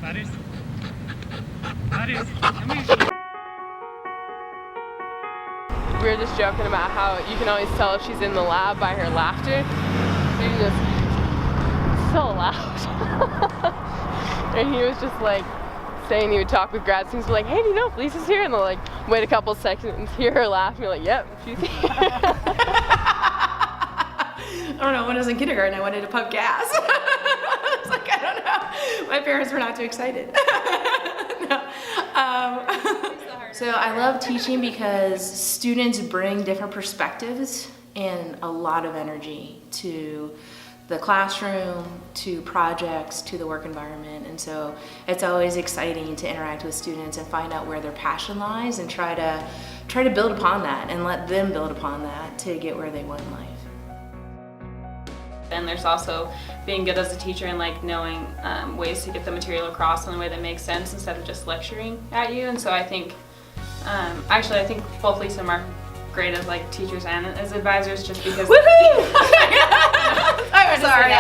We were just joking about how you can always tell if she's in the lab by her laughter. She's just so loud. And he was just like saying he would talk with grad students, like, hey, do you know if Lisa's here? And they'll like wait a couple seconds, hear her laugh, and be like, yep, she's here. I don't know, when I was in kindergarten, I wanted to pump gas. I was like, I don't know. My parents were not too excited. No. So I love teaching because students bring different perspectives and a lot of energy to the classroom, to projects, to the work environment. And so it's always exciting to interact with students and find out where their passion lies and try to build upon that and let them build upon that to get where they want in life. And there's also being good as a teacher and like knowing ways to get the material across in a way that makes sense instead of just lecturing at you. And so I think, actually I think both Lisa and Mark are great as like teachers and as advisors just because. Woohoo! I'm sorry.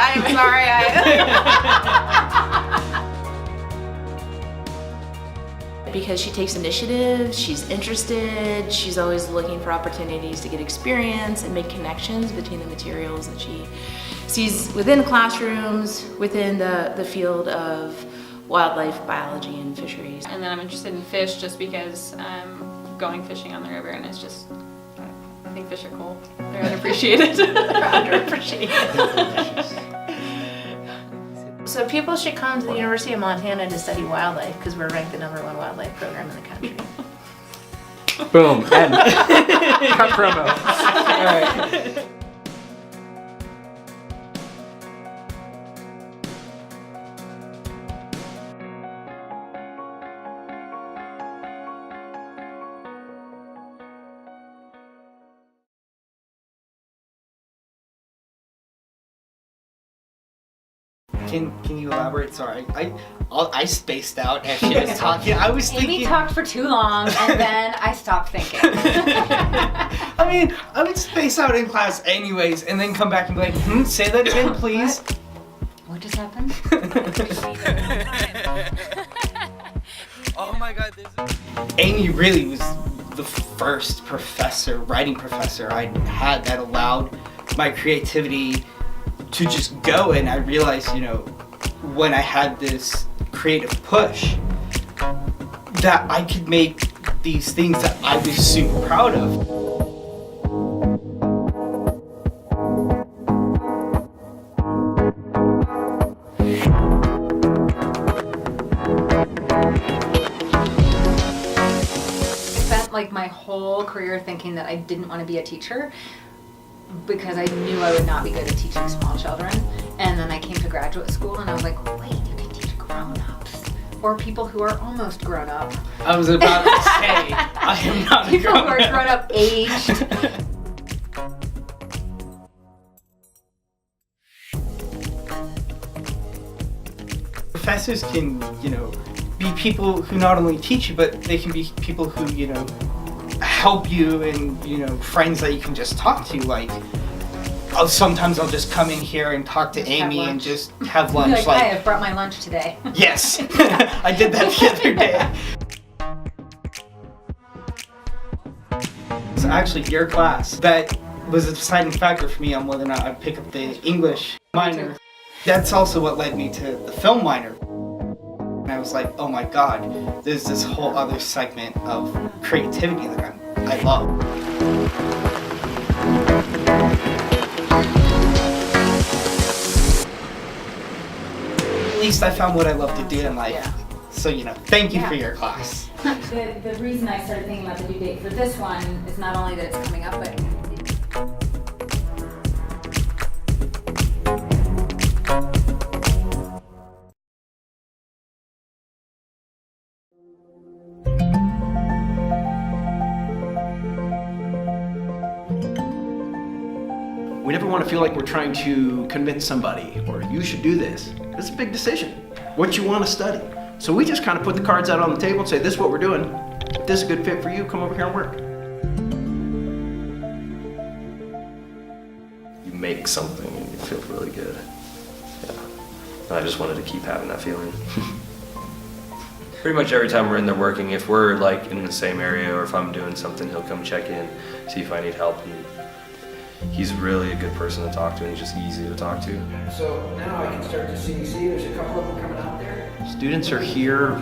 Because she takes initiative, she's interested, she's always looking for opportunities to get experience and make connections between the materials that she sees within classrooms, within the field of wildlife biology and fisheries. And then I'm interested in fish just because going fishing on the river, and it's just, I think fish are cool. They're underappreciated. They're underappreciated. So people should come to the University of Montana to study wildlife because we're ranked the #1 wildlife program in the country. Boom. End. Cut promo. All right. Can you elaborate? Sorry, I spaced out as she was talking. I was thinking. Amy talked for too long, and then I stopped thinking. I mean, I would space out in class anyways, and then come back and be like, say that again, please. What just happened? Oh my God, Amy really was the first writing professor I had that allowed my creativity to just go, and I realized, when I had this creative push, that I could make these things that I was super proud of. I spent like my whole career thinking that I didn't want to be a teacher, because I knew I would not be good at teaching small children. And then I came to graduate school and I was like, wait, you can teach grown-ups. Or people who are almost grown up. I was about to say, I am not people who are grown up aged. Professors can, be people who not only teach you, but they can be people who, help you, and friends that you can just talk to. Like, sometimes I'll just come in here and talk to Amy and just have lunch. Like, hey, I brought my lunch today. Yes, I did that the other day. It's actually your class that was a deciding factor for me on whether or not I'd pick up the English minor. That's also what led me to the film minor. And I was like, oh my God, there's this whole other segment of creativity that I love. At least I found what I love to do in life. Yeah. So, thank you for your class. The reason I started thinking about the due date for this one is not only that it's coming up, but We never want to feel like we're trying to convince somebody, or you should do this. It's a big decision, what you want to study. So we just kind of put the cards out on the table and say, this is what we're doing. If this is a good fit for you, come over here and work. You make something and you feel really good. Yeah. I just wanted to keep having that feeling. Pretty much every time we're in there working, if we're like in the same area or if I'm doing something, he'll come check in, see if I need help. And he's really a good person to talk to, and he's just easy to talk to. So now I can start to see there's a couple of them coming out there. Students are here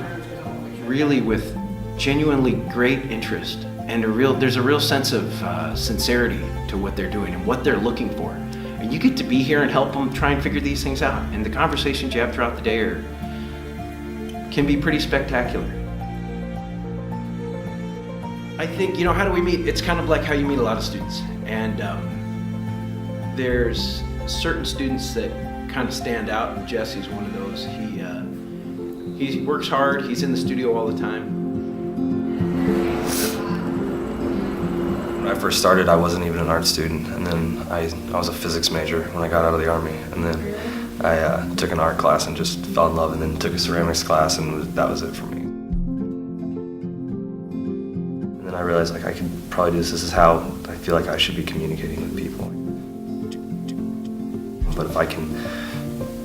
really with genuinely great interest, and there's a real sense of sincerity to what they're doing and what they're looking for. And you get to be here and help them try and figure these things out. And the conversations you have throughout the day can be pretty spectacular. I think, how do we meet? It's kind of like how you meet a lot of students. And there's certain students that kind of stand out, and Jesse's one of those. He works hard, he's in the studio all the time. When I first started, I wasn't even an art student, and then I was a physics major when I got out of the Army, and then I took an art class and just fell in love, and then took a ceramics class, and that was it for me. And then I realized I could probably do this. This is how I feel like I should be communicating with people. But if I can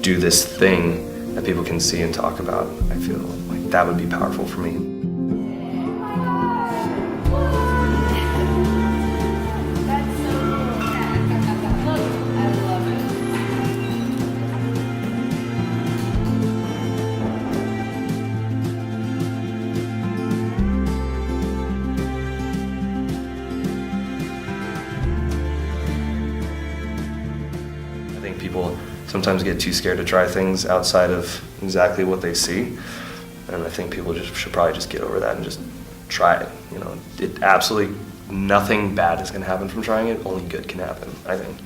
do this thing that people can see and talk about, I feel like that would be powerful for me. I think people sometimes get too scared to try things outside of exactly what they see, and I think people should probably just get over that and just try it. Absolutely nothing bad is going to happen from trying it. Only good can happen, I think.